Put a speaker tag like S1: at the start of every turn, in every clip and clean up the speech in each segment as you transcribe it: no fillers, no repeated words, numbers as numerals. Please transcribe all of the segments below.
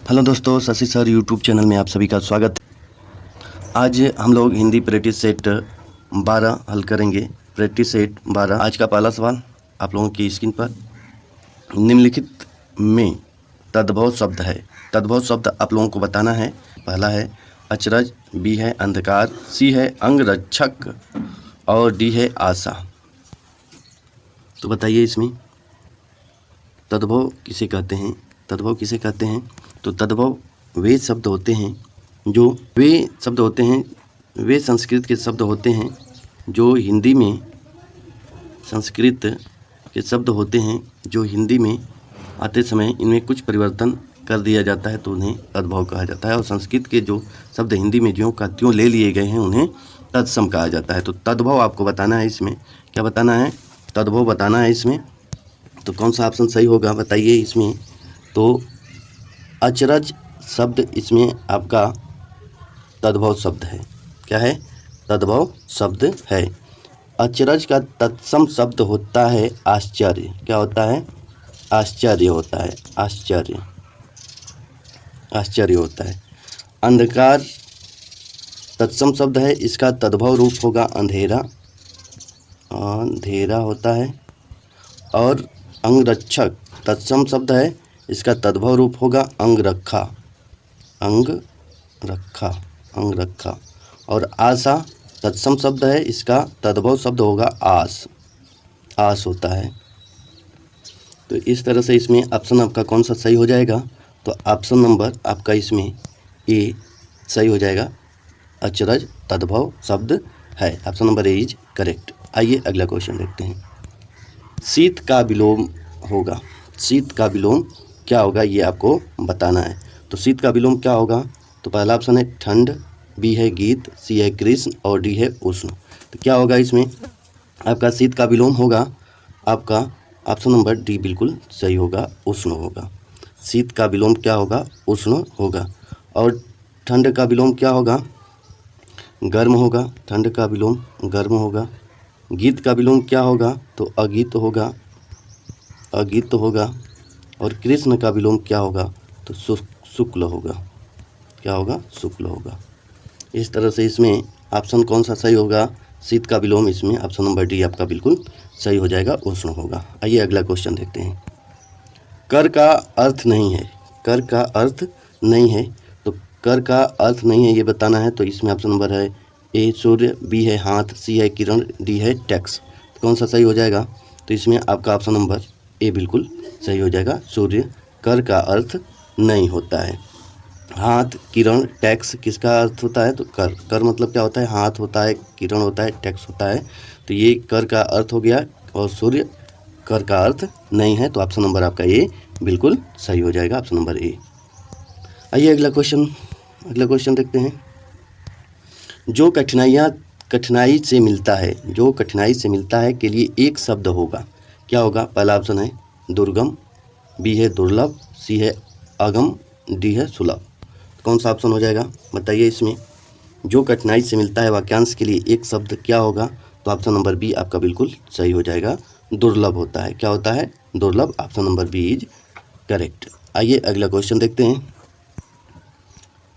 S1: Hello दोस्तों, Shashi sir YouTube channel में आप सभी का स्वागत है। आज हम लोग हिंदी प्रैक्टिस सेट 12 हल करेंगे। Practice set 12। आज का पहला सवाल आप लोगों की स्क्रीन पर, निम्नलिखित में तद्भव शब्द है। तद्भव शब्द आप लोगों को बताना है। पहला है अचरज, बी है अंधकार, सी है अंगरक्षक और डी है आशा। तो बताइए इसमें तद्भव किसे कहते हैं। तद्भव किसे कहते हैं? तो तद्भव वे शब्द होते हैं वे संस्कृत के शब्द होते हैं जो हिंदी में आते समय इनमें कुछ परिवर्तन कर दिया जाता है तो उन्हें तद्भव कहा जाता है। और संस्कृत के जो शब्द हिंदी में ज्यों का त्यों ले लिए गए हैं उन्हें तत्सम कहा जाता है। तो तद्भव आपको बताना है। इसमें क्या बताना है? तद्भव बताना है इसमें। तो कौन सा ऑप्शन सही होगा बताइए इसमें। तो अचरज शब्द इसमें आपका तद्भव शब्द है। क्या है? तद्भव शब्द है। अचरज का तत्सम शब्द होता है आश्चर्य। क्या होता है? आश्चर्य होता है। आश्चर्य होता है। अंधकार तत्सम शब्द है, इसका तद्भव रूप होगा अंधेरा। अंधेरा होता है। और अंगरक्षक तत्सम शब्द है, इसका तद्भव रूप होगा अंगरखा। अंगरखा। और आशा तत्सम शब्द है, इसका तद्भव शब्द होगा आस होता है। तो इस तरह से इसमें ऑप्शन आपका कौन सा सही हो जाएगा? तो ऑप्शन नंबर आपका इसमें ए सही हो जाएगा। अचरज तद्भव शब्द है। Option number A is correct. आइए अगला क्वेश्चन देखते हैं। शीत का विलोम होगा। शीत का विलोम क्या होगा ये आपको बताना है। तो शीत का विलोम क्या होगा? तो पहला ऑप्शन है ठंड, बी है गीत, सी है कृष्ण और डी है उष्ण। तो क्या होगा इसमें? आपका शीत का विलोम होगा आपका ऑप्शन नंबर डी बिल्कुल सही होगा, उष्ण होगा। शीत का विलोम क्या होगा? उष्ण होगा। और ठंड का विलोम क्या होगा? गर्म होगा। ठंड का विलोम गर्म होगा। गीत का विलोम क्या होगा? तो अगीत होगा। और कृष्ण का विलोम क्या होगा? तो शुक्ल होगा। क्या होगा? शुक्ल होगा। इस तरह से इसमें ऑप्शन कौन सा सही होगा? शीत का विलोम इसमें ऑप्शन नंबर डी आपका बिल्कुल सही हो जाएगा, उष्ण होगा। आइए अगला क्वेश्चन देखते हैं। कर का अर्थ नहीं है। कर का अर्थ नहीं है। तो कर का अर्थ नहीं है ये बताना है। तो इसमें ऑप्शन नंबर है ए सूर्य, बी है हाथ, सी है किरण, डी है टैक्स। तो कौन सा सही हो जाएगा? तो इसमें आपका ऑप्शन नंबर ए बिल्कुल सही हो जाएगा। सूर्य कर का अर्थ नहीं होता है। हाथ, किरण, टैक्स किसका अर्थ होता है? तो कर मतलब क्या होता है? हाथ होता है, किरण होता है, टैक्स होता है। तो ये कर का अर्थ हो गया और सूर्य कर का अर्थ नहीं है। तो ऑप्शन नंबर आपका ए बिल्कुल सही हो जाएगा, ऑप्शन नंबर ए। आइए अगला क्वेश्चन देखते हैं। जो कठिनाई से मिलता है के लिए एक शब्द होगा। क्या होगा? पहला ऑप्शन है दुर्गम, बी है दुर्लभ, सी है अगम, डी है सुलभ। कौन सा ऑप्शन हो जाएगा बताइए इसमें। जो कठिनाई से मिलता है वाक्यांश के लिए एक शब्द क्या होगा? तो ऑप्शन नंबर बी आपका बिल्कुल सही हो जाएगा, दुर्लभ होता है। क्या होता है? दुर्लभ। Option number B is correct. आइए अगला क्वेश्चन देखते हैं।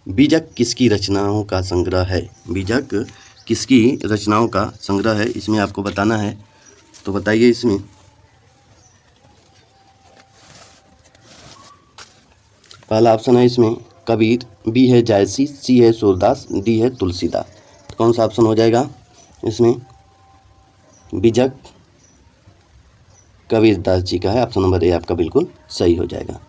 S1: बीजक किसकी रचनाओं का संग्रह है? बीजक किसकी रचनाओं का संग्रह है इसमें आपको बताना है। तो बताइए इसमें। पहला ऑप्शन है इसमें कबीर, बी है जायसी, सी है सूरदास, डी है तुलसीदास। तो कौन सा ऑप्शन हो जाएगा इसमें? बीजक कबीर दास जी का है। ऑप्शन नंबर ए आपका बिल्कुल सही हो जाएगा,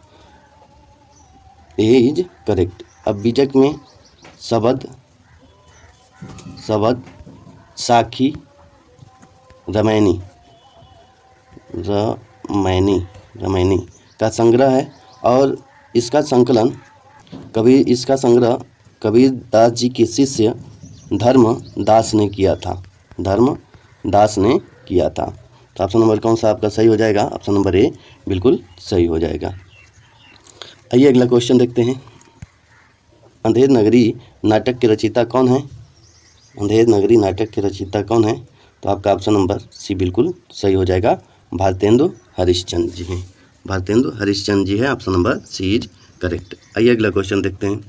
S1: ए इज करेक्ट। अब बीजक में शब्द, साखी, रमैनी का संग्रह है। और इसका संकलन कबीर दास जी के शिष्य धर्मदास ने किया था। तो ऑप्शन नंबर कौन सा आपका सही हो जाएगा? ऑप्शन नंबर ए बिल्कुल सही हो जाएगा। आइए अगला क्वेश्चन देखते हैं। अंधेर नगरी नाटक के रचयिता कौन है? अंधेर नगरी नाटक के रचयिता कौन है? तो आपका ऑप्शन नंबर सी बिल्कुल सही हो जाएगा, भारतेंदु हरिश्चंद्र जी हैं। भारतेंदु हरिश्चंद्र जी है, option number C is correct. आइए अगला क्वेश्चन देखते हैं।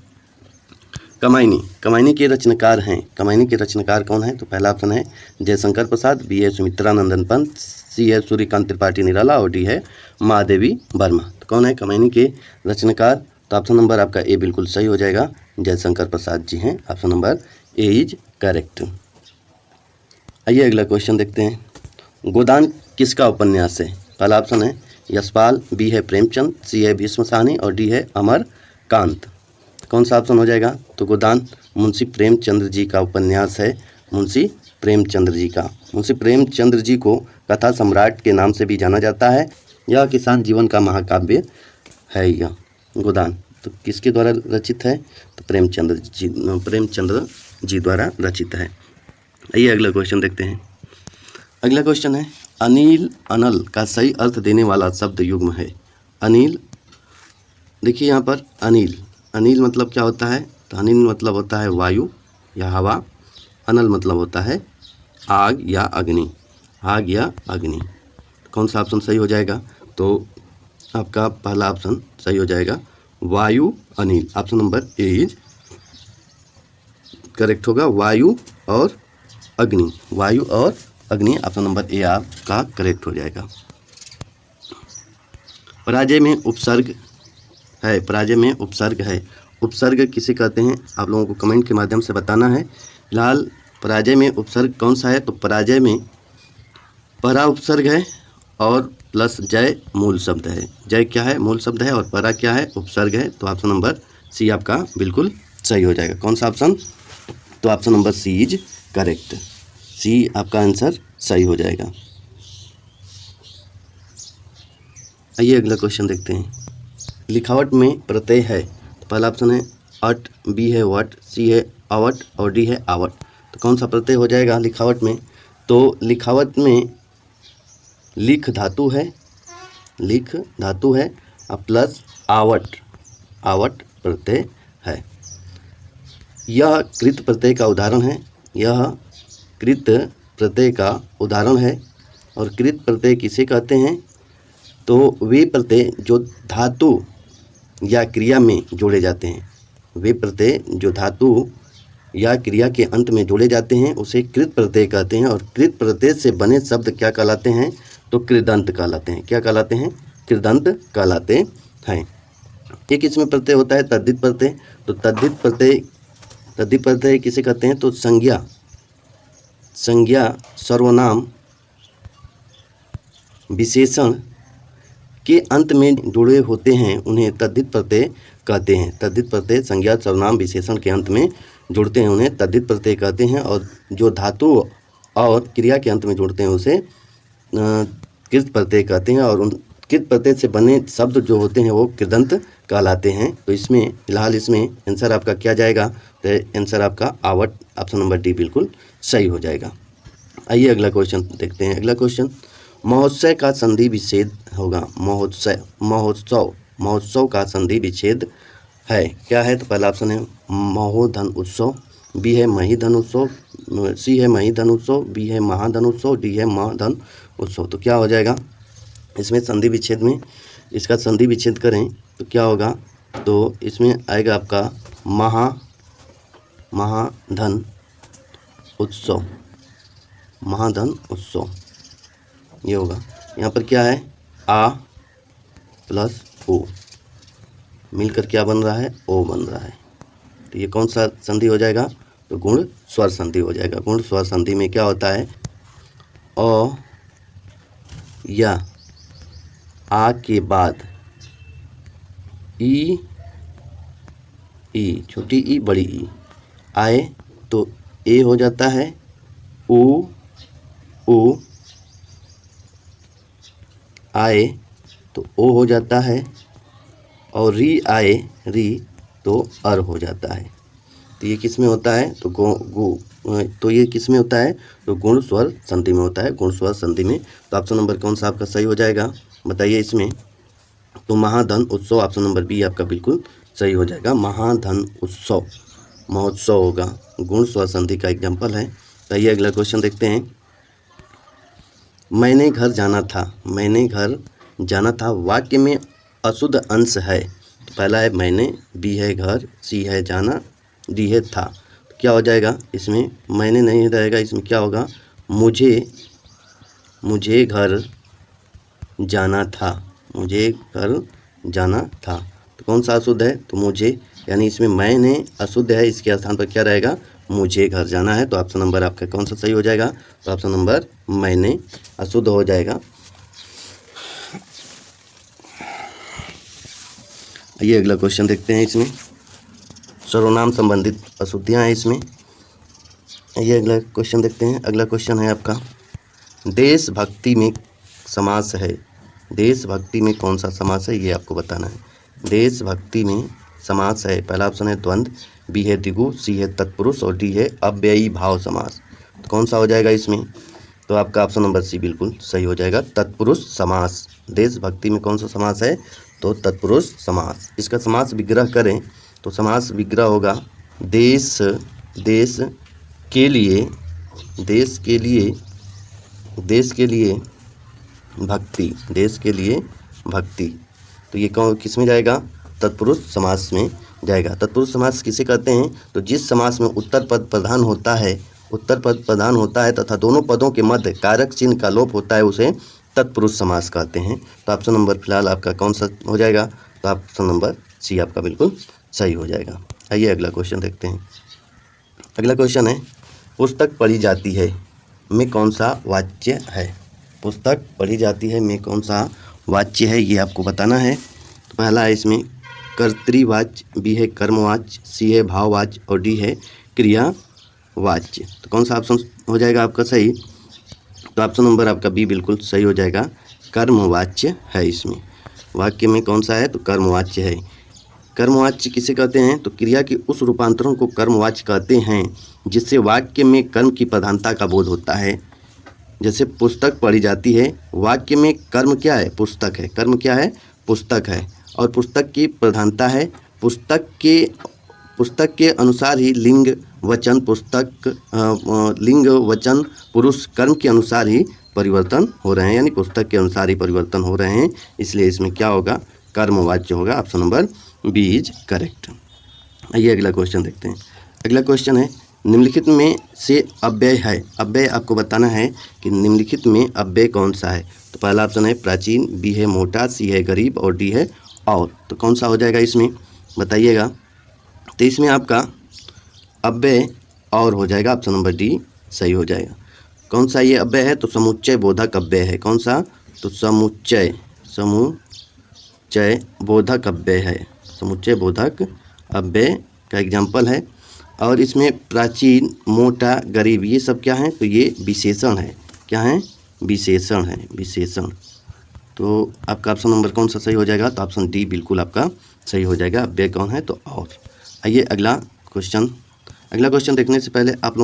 S1: कमायनी, कमायनी के रचनाकार हैं। कमायनी के रचनाकार कौन है? तो पहला ऑप्शन है जयशंकर प्रसाद, बी है सुमित्रानंदन पंत, सी है सूर्यकांत त्रिपाठी निराला और डी है महादेवी वर्मा। तो कौन है कमायनी के रचनाकार? तो ऑप्शन नंबर आपका ए बिल्कुल सही हो जाएगा, जयशंकर प्रसाद जी हैं। Option number A is correct. आइए अगला क्वेश्चन देखते हैं। गोदान किसका उपन्यास है? पहला ऑप्शन है यशपाल, बी है प्रेमचंद, सी है भीष्म साहनी और डी है अमरकांत। कौन सा ऑप्शन हो जाएगा? तो गोदान मुंशी प्रेमचंद्र जी का उपन्यास है, मुंशी प्रेमचंद्र जी का। मुंशी प्रेमचंद्र जी को कथा सम्राट के नाम से भी जाना जाता है। यह किसान जीवन का महाकाव्य है यह गोदान। तो किसके द्वारा रचित है? तो प्रेमचंद्र जी द्वारा रचित है। आइए अगला क्वेश्चन देखते हैं। अगला क्वेश्चन है अनिल अनल का सही अर्थ देने वाला शब्द युग्म है। अनिल, देखिए यहाँ पर अनिल, अनिल मतलब क्या होता है? तो अनिल मतलब होता है वायु या हवा। अनल मतलब होता है आग या अग्नि, आग या अग्नि। कौन सा ऑप्शन सही हो जाएगा? तो आपका पहला ऑप्शन सही हो जाएगा, वायु Anil. Option number A is correct होगा, वायु और अग्नि। वायु और अग्नि, ऑप्शन नंबर ए आपका करेक्ट हो जाएगा। पराजय में उपसर्ग है, पराजय में उपसर्ग है। उपसर्ग किसे कहते हैं? आप लोगों को कमेंट के माध्यम से बताना है। फिलहाल पराजय में उपसर्ग कौन सा है? तो पराजय में परा उपसर्ग है और प्लस जय मूल शब्द है। जय क्या है? मूल शब्द है और परा क्या है? उपसर्ग है। तो ऑप्शन नंबर सी आपका बिल्कुल सही हो जाएगा। कौन सा ऑप्शन? तो option number C is correct. C आपका आंसर सही हो जाएगा। आइए अगला क्वेश्चन देखते हैं। लिखावट में प्रत्यय है। तो पहला ऑप्शन है अट, बी है वट, सी है अवट और डी है आवट। तो कौन सा प्रत्यय हो जाएगा लिखावट में? तो लिखावट में लिख धातु है, लिख धातु है और प्लस आवट, आवट प्रत्यय है। यह कृत प्रत्यय का उदाहरण है, यह कृत प्रत्यय का उदाहरण है। और कृत प्रत्यय किसे कहते हैं? तो वे प्रत्यय जो धातु या क्रिया में जोड़े जाते हैं, वे प्रत्यय जो धातु या क्रिया के अंत में जोड़े जाते हैं उसे कृत प्रत्यय कहते हैं। और कृत प्रत्यय से बने शब्द क्या कहलाते हैं? तो कृदंत कहलाते हैं। क्या कहलाते हैं? कृदंत कहलाते हैं। एक इसमें प्रत्यय होता है तद्धित प्रत्यय। तो तद्धित प्रत्यय किसे कहते हैं? तो संज्ञा, संज्ञा सर्वनाम विशेषण के अंत में जुड़े होते हैं उन्हें तद्धित प्रत्यय कहते हैं। तद्धित प्रत्यय संज्ञा सर्वनाम विशेषण के अंत में जुड़ते हैं उन्हें तद्धित प्रत्यय कहते हैं। और जो धातु और क्रिया के अंत में जुड़ते हैं उसे कृत प्रत्यय कहते हैं। और उन कृत प्रत्यय से बने शब्द जो होते हैं वो कृदंत कहलाते हैं। तो इसमें फिलहाल इसमें आंसर आपका क्या जाएगा? तो आंसर आपका आवट, ऑप्शन नंबर डी बिल्कुल सही हो जाएगा। आइए अगला क्वेश्चन देखते हैं। अगला क्वेश्चन महोत्सव का संधि विच्छेद होगा। महोत्सव, महोत्सव, महोत्सव का संधि विच्छेद है, क्या है? तो पहला ऑप्शन है महोधन उत्सव, बी है महीधन उत्सव, सी है महीधन उत्सव, बी है महाधन उत्सव, डी है महाधन उत्सव। तो क्या हो जाएगा इसमें संधि विच्छेद में? इसका संधि विच्छेद करें तो क्या होगा? तो इसमें आएगा आपका महाधन उत्सव, महाधन उत्सव ये होगा। यहाँ पर क्या है? आ प्लस ओ मिलकर क्या बन रहा है? ओ बन रहा है। तो ये कौन सा संधि हो जाएगा? तो गुण स्वर संधि हो जाएगा। गुण स्वर संधि में क्या होता है? अ या आ के बाद ई, छोटी ई बड़ी ई आए तो ए हो जाता है, ओ आए तो ओ हो जाता है और री आए री तो अर हो जाता है। तो ये किस में होता है? तो ये किस में होता है? तो गुण स्वर संधि में होता है, गुण स्वर संधि में। तो ऑप्शन नंबर कौन सा आपका सही हो जाएगा बताइए इसमें? तो महाधन उत्सव, ऑप्शन नंबर बी आपका बिल्कुल सही हो जाएगा। महाधन उत्सव महोत्सव होगा, गुण स्वर संधि का एग्जाम्पल है। तो ये अगला क्वेश्चन देखते हैं। मैंने घर जाना था, मैंने घर जाना था वाक्य में अशुद्ध अंश है। पहला है मैंने, बी है घर, सी है जाना, डी है था। तो क्या हो जाएगा इसमें? मैंने नहीं रहेगा, इसमें क्या होगा? मुझे घर जाना था, मुझे घर जाना था। तो कौन सा अशुद्ध है? तो मुझे, यानी इसमें मैंने अशुद्ध है, इसके स्थान पर क्या रहेगा? मुझे घर जाना है। तो ऑप्शन नंबर आपका कौन सा सही हो जाएगा? तो ऑप्शन नंबर मैंने अशुद्ध हो जाएगा। ये अगला क्वेश्चन देखते हैं। इसमें सर्वनाम संबंधित अशुद्धियाँ हैं इसमें। ये अगला क्वेश्चन देखते हैं। अगला क्वेश्चन है आपका, देशभक्ति में समास है। देशभक्ति में कौन सा समास है ये आपको बताना है। देशभक्ति में समास है, पहला ऑप्शन है द्वंद्व, बी है द्विगु, सी है तत्पुरुष और डी है अव्ययी भाव समास। तो कौन सा हो जाएगा इसमें? तो आपका ऑप्शन नंबर सी बिल्कुल सही हो जाएगा, तत्पुरुष समास। देशभक्ति में कौन सा समास है? तो तत्पुरुष समास। इसका समास विग्रह करें तो समास विग्रह होगा देश के लिए भक्ति, देश के लिए भक्ति। तो ये कौन किस में जाएगा? तत्पुरुष समास में जाएगा। तत्पुरुष समास किसे कहते हैं? तो जिस समास में उत्तर पद प्रधान होता है तथा दोनों पदों के मध्य कारक चिन्ह का लोप होता है, उसे तत्पुरुष समास कहते हैं। तो ऑप्शन नंबर फिलहाल आपका कौन सा हो जाएगा? तो ऑप्शन नंबर सी आपका बिल्कुल सही हो जाएगा। आइए अगला क्वेश्चन देखते हैं। अगला क्वेश्चन है, पुस्तक पढ़ी जाती है में कौन सा वाच्य है? पुस्तक पढ़ी जाती है में कौन सा वाच्य है ये आपको बताना है। तो पहला है इसमें कर्तृवाच्य, बी है कर्मवाच्य, सी है भाववाच्य और डी है क्रियावाच्य। तो कौन सा ऑप्शन हो जाएगा आपका सही? तो ऑप्शन नंबर आपका बी बिल्कुल सही हो जाएगा, कर्मवाच्य है। इसमें वाक्य में कौन सा है? तो कर्मवाच्य है। कर्मवाच्य किसे कहते हैं? तो क्रिया की उस रूपांतरण को कर्मवाच्य कहते हैं जिससे वाक्य में कर्म की प्रधानता का बोध होता है। जैसे पुस्तक पढ़ी जाती है, वाक्य में कर्म क्या है? पुस्तक है। कर्म क्या है? पुस्तक है। और पुस्तक की प्रधानता है, पुस्तक के अनुसार ही लिंग वचन पुरुष कर्म के अनुसार ही परिवर्तन हो रहे हैं, यानी पुस्तक के अनुसार ही परिवर्तन हो रहे हैं। इसलिए इसमें क्या होगा? कर्मवाच्य होगा। Option number B is correct. आइए अगला क्वेश्चन देखते हैं। अगला क्वेश्चन है, निम्नलिखित में से अव्यय है। अव्यय आपको बताना है कि निम्नलिखित में अव्यय कौन सा है। तो पहला ऑप्शन है प्राचीन, बी है मोटा, सी है गरीब और डी है और। तो कौन सा हो जाएगा इसमें? बताइएगा। तो इसमें आपका अव्यय और हो जाएगा, ऑप्शन नंबर डी सही हो जाएगा। कौन सा ये अव्यय है? तो समुच्चय बोधक अव्यय है। कौन सा? तो समुच्चय बोधक अव्यय है। समुच्चय बोधक अव्यय का एग्जाम्पल है। और इसमें प्राचीन, मोटा, गरीब ये सब क्या हैं? तो ये विशेषण है। क्या हैं? विशेषण है, विशेषण। तो आपका ऑप्शन नंबर कौन सा सही हो जाएगा? तो ऑप्शन डी बिल्कुल आपका सही हो जाएगा। अव्यय कौन है? तो और। आइए अगला क्वेश्चन देखने से पहले आप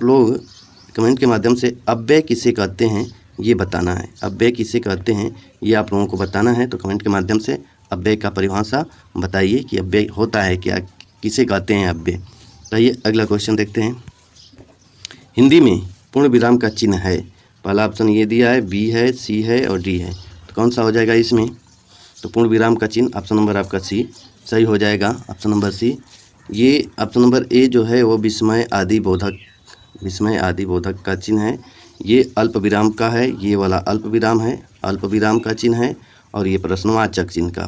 S1: लोग कमेंट के माध्यम से अव्यय किसे कहते हैं ये बताना है। अव्यय किसे कहते हैं ये आप लोगों को बताना है। तो कमेंट के माध्यम से अव्यय का परिभाषा बताइए कि अव्यय होता है क्या, किसे कहते हैं अव्यय। तो आइए अगला क्वेश्चन देखते हैं। हिंदी में पूर्ण विराम का चिन्ह है। पहला ऑप्शन ये दिया है, बी है, सी है और डी है। तो कौन सा हो जाएगा इसमें? तो पूर्ण विराम का चिन्ह ऑप्शन नंबर आपका सी सही हो जाएगा। Option number C. ये ऑप्शन नंबर ए जो है वो विस्मय आदि बोधक का चिन्ह है। ये अल्प विराम का है, ये वाला अल्प विराम है, अल्प विराम का चिन्ह है। और ये प्रश्नवाचक चिन्ह का,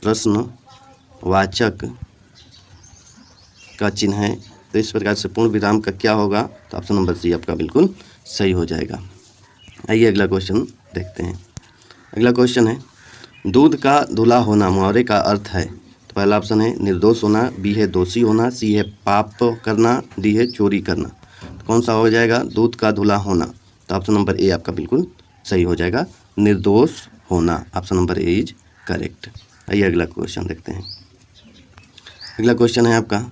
S1: प्रश्नवाचक का चिन्ह है। तो इस प्रकार से पूर्ण विराम का क्या होगा? तो ऑप्शन नंबर सी आपका बिल्कुल सही हो जाएगा। आइए अगला क्वेश्चन देखते हैं। अगला क्वेश्चन है, दूध का धुला होना मुहावरे का अर्थ है। तो पहला ऑप्शन है निर्दोष होना, बी है दोषी होना, सी है पाप करना, डी है चोरी करना। तो कौन सा हो जाएगा? दूध का धुला होना। तो ऑप्शन नंबर ए आपका बिल्कुल सही हो जाएगा, निर्दोष होना। Option number A is correct. आइए अगला क्वेश्चन देखते हैं। अगला क्वेश्चन है आपका,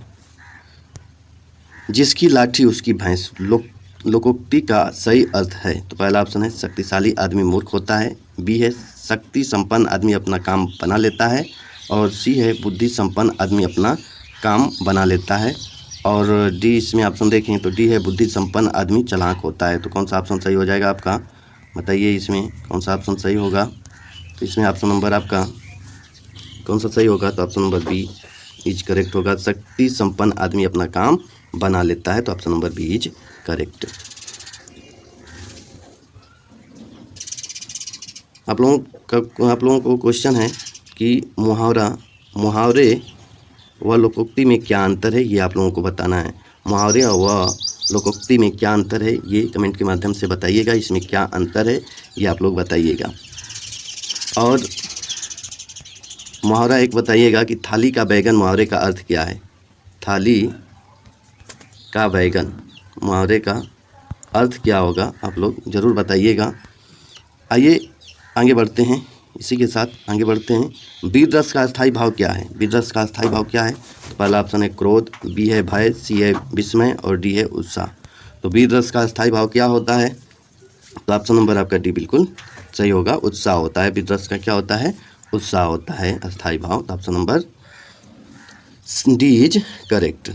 S1: जिसकी लाठी उसकी भैंस लोकोक्ति का सही अर्थ है। तो पहला ऑप्शन है शक्तिशाली आदमी मूर्ख होता है, बी है शक्ति संपन्न आदमी अपना काम बना लेता है और सी है बुद्धि संपन्न आदमी अपना काम बना लेता है और डी इसमें ऑप्शन देखें तो डी है बुद्धि संपन्न आदमी चालाक होता है। तो कौन सा ऑप्शन सही हो जाएगा आपका? बताइए इसमें कौन सा ऑप्शन सही होगा? तो इसमें ऑप्शन नंबर आपका कौन सा सही होगा? तो option number B is correct होगा। शक्ति संपन्न आदमी अपना काम बना लेता है, तो option number B is correct. आप लोगों को क्वेश्चन है कि मुहावरे व लोकोक्ति में क्या अंतर है, ये आप लोगों को बताना है। मुहावरे व लोकोक्ति में क्या अंतर है, ये कमेंट के माध्यम से बताइएगा। इसमें क्या अंतर है ये आप लोग बताइएगा। और मुहावरा एक बताइएगा कि थाली का बैगन मुहावरे का अर्थ क्या है? थाली का बैगन मुहावरे का अर्थ क्या होगा, आप लोग ज़रूर बताइएगा। आइए आगे बढ़ते हैं, इसी के साथ आगे बढ़ते हैं। वीर रस का स्थायी भाव क्या है? वीर रस का स्थायी भाव क्या है? तो पहला ऑप्शन है क्रोध, बी है भय, सी है विस्मय और डी है उत्साह। तो वीर रस का स्थायी भाव क्या होता है? तो ऑप्शन नंबर आपका डी बिल्कुल सही होगा, उत्साह होता है। वीर रस का क्या होता है? उत्साह होता है अस्थायी भाव। तो option number D is correct.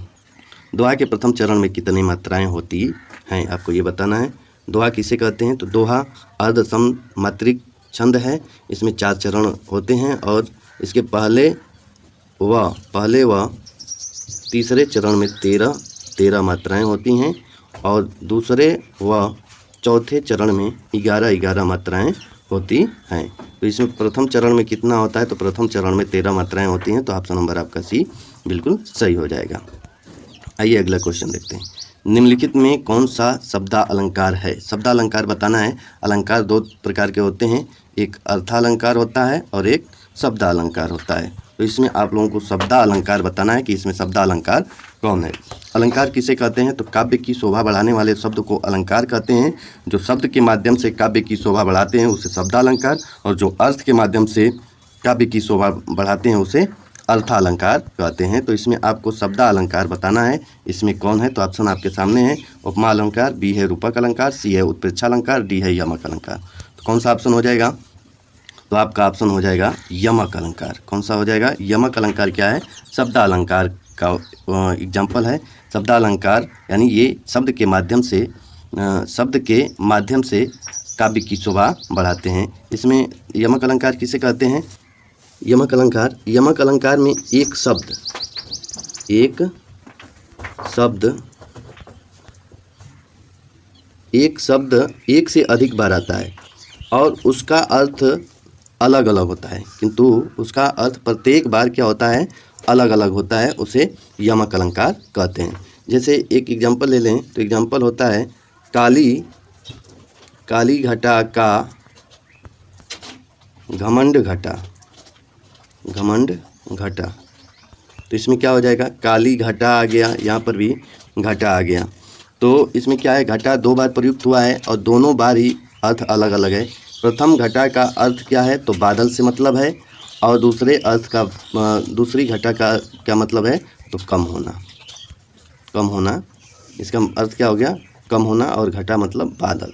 S1: दोहा के प्रथम चरण में कितनी मात्राएं होती हैं, आपको ये बताना है। दोहा किसे कहते हैं? तो दोहा अर्धसम मात्रिक छंद है। इसमें 4 चरण होते हैं और इसके पहले व तीसरे चरण में 13 मात्राएं होती हैं और दूसरे व चौथे चरण में 11 मात्राएं होती हैं। तो इसमें प्रथम चरण में कितना होता है? तो प्रथम चरण में 13 मात्राएं होती हैं। तो ऑप्शन नंबर आपका सी बिल्कुल सही हो जाएगा। आइए अगला क्वेश्चन देखते हैं। निम्नलिखित में कौन सा शब्दा अलंकार है? शब्दा अलंकार बताना है। अलंकार 2 प्रकार के होते हैं, एक अर्थालंकार होता है और एक शब्दा अलंकार होता है। तो इसमें आप लोगों को शब्दा अलंकार बताना है कि इसमें शब्दा अलंकार कौन है। अलंकार किसे कहते हैं? तो काव्य की शोभा बढ़ाने वाले शब्द को अलंकार कहते हैं। जो शब्द के माध्यम से काव्य की शोभा बढ़ाते हैं उसे शब्दा अलंकार, और जो अर्थ के माध्यम से काव्य की शोभा बढ़ाते हैं उसे अर्थालंकार कहते हैं। तो इसमें आपको शब्दा अलंकार बताना है, इसमें कौन है? तो ऑप्शन आपके सामने है। उपमा अलंकार, बी है रूपक अलंकार, सी है उत्प्रेक्षा अलंकार, डी है यमक अलंकार। तो कौन सा ऑप्शन हो जाएगा? तो आपका ऑप्शन हो जाएगा यमक अलंकार। कौन सा हो जाएगा? यमक अलंकार क्या है? शब्दा अलंकार का एग्जाम्पल है। शब्दा अलंकार यानी ये शब्द के माध्यम से काव्य की शोभा बढ़ाते हैं। इसमें यमक अलंकार किसे कहते हैं? यमक अलंकार में एक शब्द एक से अधिक बार आता है और उसका अर्थ अलग अलग होता है, किंतु उसका अर्थ प्रत्येक बार क्या होता है? अलग अलग होता है, उसे यमक अलंकार कहते हैं। जैसे एक एग्जांपल ले लें तो एग्जांपल होता है काली घटा का घमंड घटा। तो इसमें क्या हो जाएगा? काली घटा आ गया, यहाँ पर भी घटा आ गया। तो इसमें क्या है? घटा 2 बार प्रयुक्त हुआ है और दोनों बार ही अर्थ अलग अलग है। प्रथम घटा का अर्थ क्या है? तो बादल से मतलब है, और दूसरी घटा का क्या मतलब है? तो कम होना। इसका अर्थ क्या हो गया? कम होना, और घटा मतलब बादल।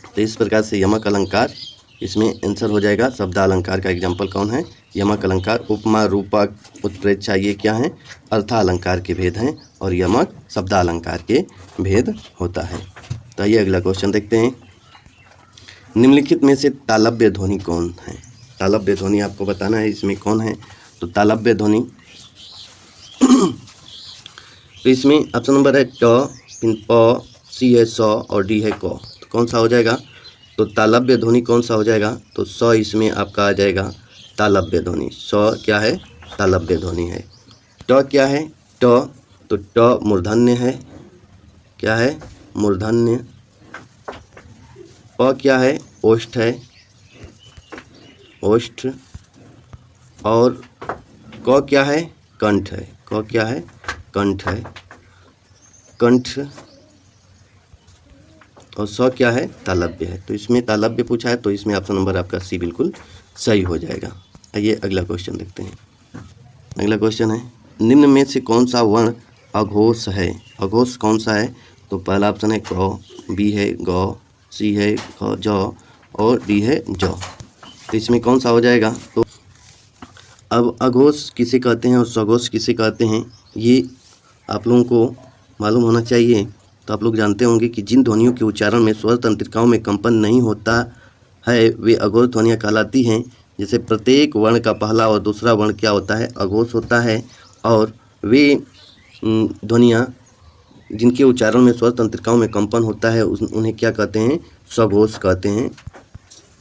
S1: तो इस प्रकार से यमक अलंकार इसमें आंसर हो जाएगा। शब्दा अलंकार का एग्जाम्पल कौन है? यमक अलंकार। उपमा, रूपक, उत्प्रेक्षा ये क्या हैं? अर्था अलंकार के भेद हैं, और यमक शब्दा अलंकार के भेद होता है। तो आइए अगला क्वेश्चन देखते हैं। निम्नलिखित में से तालव्य ध्वनि कौन है? तालव्य ध्वनि आपको बताना है, इसमें कौन है? तो तालव्य ध्वनि तो इसमें ऑप्शन नंबर है ट, फिर प, सी है स और डी है क। तो कौन सा हो जाएगा? तो तालव्य ध्वनि कौन सा हो जाएगा? तो स इसमें आपका आ जाएगा तालव्य ध्वनि। स क्या है? तालव्य ध्वनि है। ट क्या है? ट, तो ट मूर्धन्य है। क्या है? मूर्धन्य। प क्या है? ओष्ठ है, ओष्ठ। और क क्या है? कंठ है। क क्या है? कंठ है, कंठ। और स क्या है? तालव्य है। तो इसमें तालव्य पूछा है, तो इसमें ऑप्शन नंबर आपका सी बिल्कुल सही हो जाएगा। आइए अगला क्वेश्चन देखते हैं। अगला क्वेश्चन है, निम्न में से कौन सा वर्ण अघोष है? अघोष कौन सा है? तो पहला ऑप्शन है क, बी है ग, सी है ख ज और डी है ज। तो इसमें कौन सा हो जाएगा? तो अब अघोष किसे कहते हैं और सघोष किसे कहते हैं, ये आप लोगों को मालूम होना चाहिए। तो आप लोग जानते होंगे कि जिन ध्वनियों के उच्चारण में स्वर तंत्रिकाओं में कंपन नहीं होता है वे अघोष ध्वनियाँ कहलाती हैं। जैसे प्रत्येक वर्ण का पहला और दूसरा वर्ण क्या होता है, अघोष होता है, और वे ध्वनियाँ जिनके उच्चारण में स्वर तंत्रिकाओं में कंपन होता है उन्हें क्या कहते हैं, स्वघोष कहते हैं।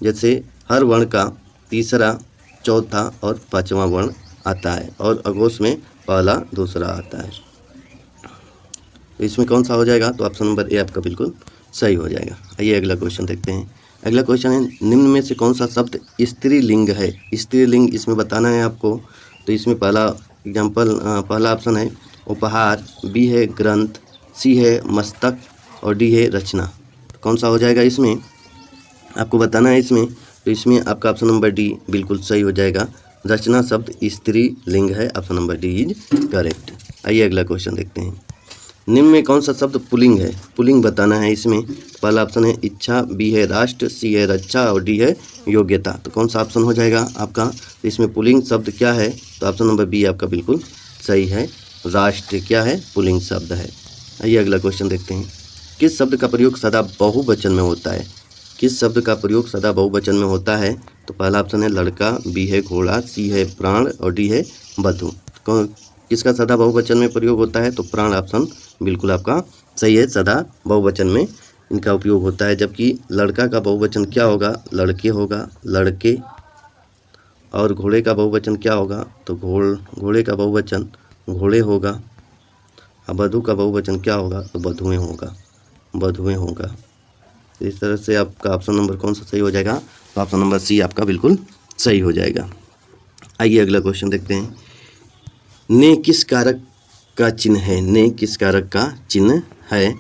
S1: जैसे हर वर्ण का तीसरा, चौथा और पांचवा वर्ण आता है, और अघोष में पहला दूसरा आता है। तो इसमें कौन सा हो जाएगा, तो ऑप्शन नंबर ए आपका बिल्कुल सही हो जाएगा। आइए अगला क्वेश्चन देखते हैं। अगला क्वेश्चन है, निम्न में से कौन सा शब्द स्त्रीलिंग है। स्त्रीलिंग इसमें बताना है आपको। तो इसमें पहला एग्जाम्पल, पहला ऑप्शन है उपहार, बी है ग्रंथ, सी है मस्तक और डी है रचना। तो कौन सा हो जाएगा इसमें आपको बताना है इसमें। तो इसमें आपका ऑप्शन नंबर डी बिल्कुल सही हो जाएगा। रचना शब्द स्त्रीलिंग है, option number D is correct. आइए अगला क्वेश्चन देखते हैं। निम्न में कौन सा शब्द पुल्लिंग है, पुल्लिंग बताना है इसमें। पहला ऑप्शन है इच्छा, बी है राष्ट्र, सी है रक्षा और डी है योग्यता। तो कौन सा ऑप्शन हो जाएगा आपका, तो इसमें पुल्लिंग शब्द क्या है, तो ऑप्शन नंबर बी आपका बिल्कुल सही है। राष्ट्र क्या है, पुल्लिंग शब्द है। आइए अगला क्वेश्चन देखते हैं। किस शब्द का प्रयोग सदा बहुवचन में होता है, किस शब्द का प्रयोग सदा बहुवचन में होता है। तो पहला ऑप्शन है लड़का, बी है घोड़ा, सी है प्राण और डी है बधू। किसका सदा बहुवचन में प्रयोग होता है, तो प्राण ऑप्शन बिल्कुल आपका सही है। सदा बहुवचन में इनका उपयोग होता है, जबकि लड़का का बहुवचन क्या होगा, लड़के होगा, लड़के। और घोड़े का बहुवचन क्या होगा, तो घोड़े का बहुवचन घोड़े होगा। और बधू का बहुवचन क्या होगा, तो बधुएं होगा, बधुएं होगा। इस तरह से आपका ऑप्शन नंबर कौन सा सही हो जाएगा, तो ऑप्शन नंबर सी आपका बिल्कुल सही हो जाएगा। आइए अगला क्वेश्चन देखते हैं। ने किस कारक का चिन्ह है, ने किस कारक का चिन्ह है।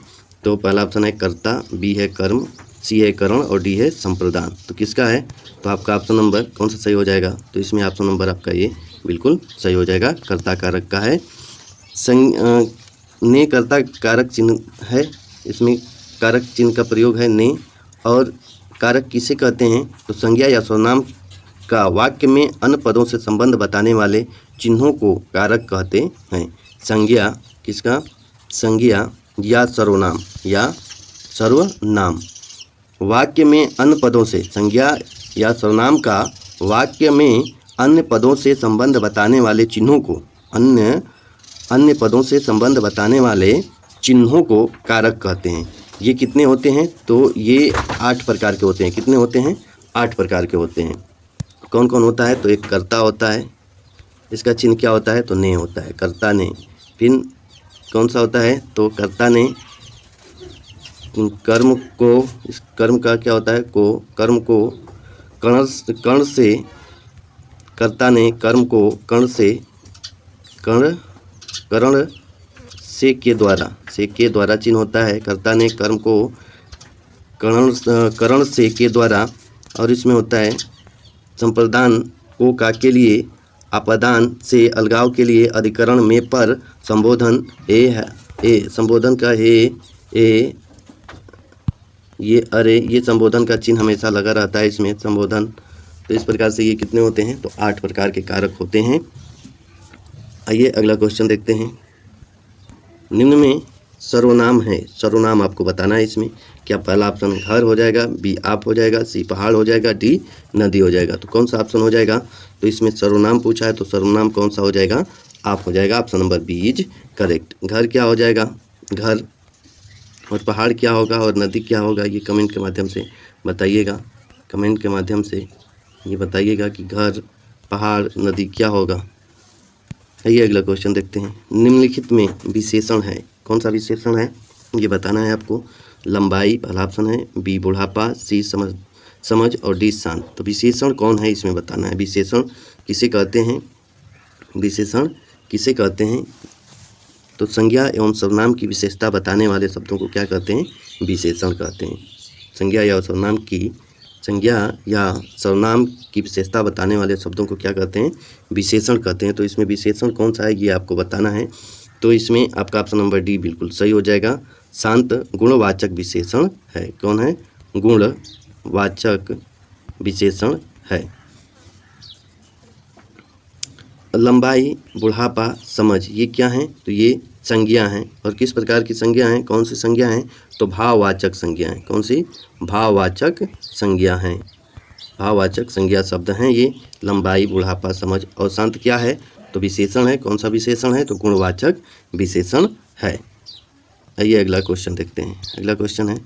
S1: तो पहला ऑप्शन है कर्ता, बी है कर्म, सी है करण और डी है संप्रदान। तो किसका है, तो आपका ऑप्शन नंबर कौन सा सही हो जाएगा, तो इसमें ऑप्शन नंबर आपका ये बिल्कुल सही हो जाएगा। कर्ता कारक का है। ने कर्ता कारक चिन्ह है, इसमें कारक चिन्ह का प्रयोग है ने। और कारक किसे कहते हैं, तो संज्ञा या सर्वनाम का वाक्य में अन्य पदों से संबंध बताने वाले चिन्हों को कारक कहते हैं। संज्ञा किसका, संज्ञा या सर्वनाम वाक्य में अन्य पदों से, संज्ञा या सर्वनाम का वाक्य में अन्य पदों से संबंध बताने वाले चिन्हों को, अन्य पदों से संबंध बताने वाले चिन्हों को कारक कहते हैं। ये कितने होते हैं, तो ये 8 प्रकार के होते हैं। कितने होते हैं, 8 प्रकार के होते हैं। कौन कौन होता है, तो एक कर्ता होता है, इसका चिन्ह क्या होता है, तो ने होता है, कर्ता ने। फिर कौन सा होता है, तो कर्ता ने कर्म को, इस कर्म का क्या होता है, को कर्म को कर्ण से, कर्ता ने कर्म को कर्ण से के द्वारा चिन्ह होता है। कर्ता ने कर्म को कर्ण से के द्वारा। और इसमें होता है संप्रदान को का के लिए, अपदान से अलगाव के लिए, अधिकरण में पर, संबोधन ए है, ए संबोधन का ए ये अरे, ये संबोधन का चिन्ह हमेशा लगा रहता है इसमें, संबोधन। तो इस प्रकार से ये कितने होते हैं, तो 8 प्रकार के कारक होते हैं। आइए अगला क्वेश्चन देखते हैं। निम्न में सर्वनाम है, सर्वनाम आपको बताना है इसमें। क्या पहला ऑप्शन घर हो जाएगा, बी आप हो जाएगा, सी पहाड़ हो जाएगा, डी नदी हो जाएगा। तो कौन सा ऑप्शन हो जाएगा, तो इसमें सर्वनाम पूछा है, तो सर्वनाम कौन सा हो जाएगा, आप हो जाएगा। Option number B is correct. घर क्या हो जाएगा, घर। और पहाड़ क्या होगा और नदी क्या होगा, ये कमेंट के माध्यम से बताइएगा। कमेंट के माध्यम से ये बताइएगा कि घर, पहाड़, नदी क्या होगा। आइए अगला क्वेश्चन देखते हैं। निम्नलिखित में विशेषण है, कौन सा विशेषण है ये बताना है आपको। लंबाई पहला ऑप्शन है, बी बुढ़ापा, सी समझ और डी शांत। तो विशेषण कौन है इसमें बताना है। विशेषण किसे कहते हैं, विशेषण किसे कहते हैं, तो संज्ञा एवं सर्वनाम की विशेषता बताने वाले शब्दों को क्या कहते हैं, विशेषण कहते हैं। संज्ञा या सर्वनाम की विशेषता बताने वाले शब्दों को क्या कहते हैं, विशेषण कहते हैं। तो इसमें विशेषण कौन सा है ये आपको बताना है। तो इसमें आपका ऑप्शन नंबर डी बिल्कुल सही हो जाएगा। शांत गुणवाचक विशेषण है। कौन है, गुणवाचक विशेषण है। लंबाई, बुढ़ापा, समझ ये क्या हैं, तो ये संज्ञा हैं। और किस प्रकार की संज्ञा हैं, कौन सी संज्ञा हैं, तो भाववाचक संज्ञा हैं। कौन सी, भाववाचक संज्ञा हैं। भाववाचक संज्ञा शब्द हैं ये। लंबाई, बुढ़ापा, समझ और शांत क्या है? तो विशेषण है। कौन सा विशेषण है? तो गुणवाचक विशेषण है। आइए अगला क्वेश्चन देखते हैं। अगला क्वेश्चन है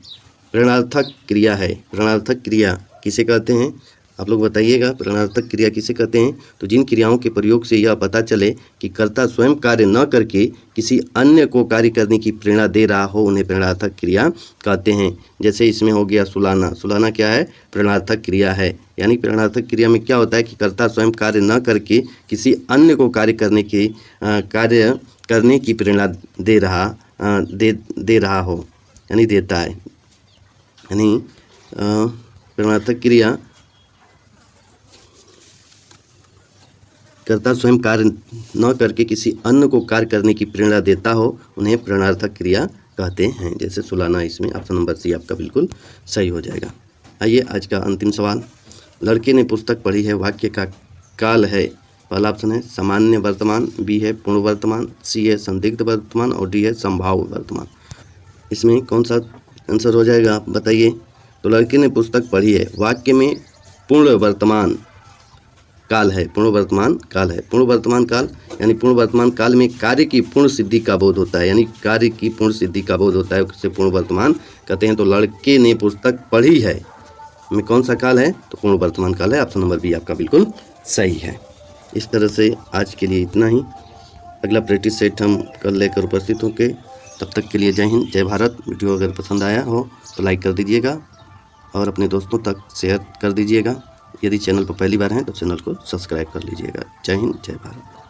S1: प्रेरणार्थक क्रिया है। प्रेरणार्थक क्रिया किसे कहते हैं? आप लोग बताइएगा, प्रेरणार्थक क्रिया किसे कहते हैं? तो जिन क्रियाओं के प्रयोग से यह पता चले कि कर्ता स्वयं कार्य न करके किसी अन्य को कार्य करने की प्रेरणा दे रहा हो, उन्हें प्रेरणार्थक क्रिया कहते हैं। जैसे इसमें हो गया सुलाना। सुलाना क्या है? प्रेरणार्थक क्रिया है। यानी प्रेरणार्थक क्रिया में क्या होता है कि कर्ता स्वयं कार्य न करके किसी अन्य को कार्य करने की प्रेरणा दे रहा हो, यानी देता है। यानी प्रेरणार्थक क्रिया कर्ता स्वयं कार्य न करके किसी अन्य को कार्य करने की प्रेरणा देता हो, उन्हें प्रेरणार्थक क्रिया कहते हैं। जैसे सुलाना, इसमें ऑप्शन नंबर सी आपका बिल्कुल सही हो जाएगा। आइए आज का अंतिम सवाल। लड़के ने पुस्तक पढ़ी है, वाक्य का काल है। पहला ऑप्शन है सामान्य वर्तमान, बी है पूर्ण वर्तमान, सी है संदिग्ध वर्तमान और डी है संभाव्य वर्तमान। इसमें कौन सा आंसर हो जाएगा आप बताइए। तो लड़के ने पुस्तक पढ़ी है, वाक्य में पूर्ण वर्तमान काल है, पूर्ण वर्तमान काल है। पूर्ण वर्तमान काल यानी पूर्ण वर्तमान काल में कार्य की पूर्ण सिद्धि का बोध होता है, यानी कार्य की पूर्ण सिद्धि का बोध होता है, उसे पूर्ण वर्तमान कहते हैं। तो लड़के ने पुस्तक पढ़ी है में कौन सा काल है? तो पूर्ण वर्तमान काल है। ऑप्शन नंबर बी आपका बिल्कुल सही है। इस तरह से आज के लिए इतना ही। अगला प्रैक्टिस सेट हम कल लेकर उपस्थित होंगे। तब तक के लिए जय हिंद, जय भारत। वीडियो अगर पसंद आया हो तो लाइक कर दीजिएगा और अपने दोस्तों तक शेयर कर दीजिएगा। यदि चैनल पर पहली बार हैं तो चैनल को सब्सक्राइब कर लीजिएगा। जय हिंद, जय भारत।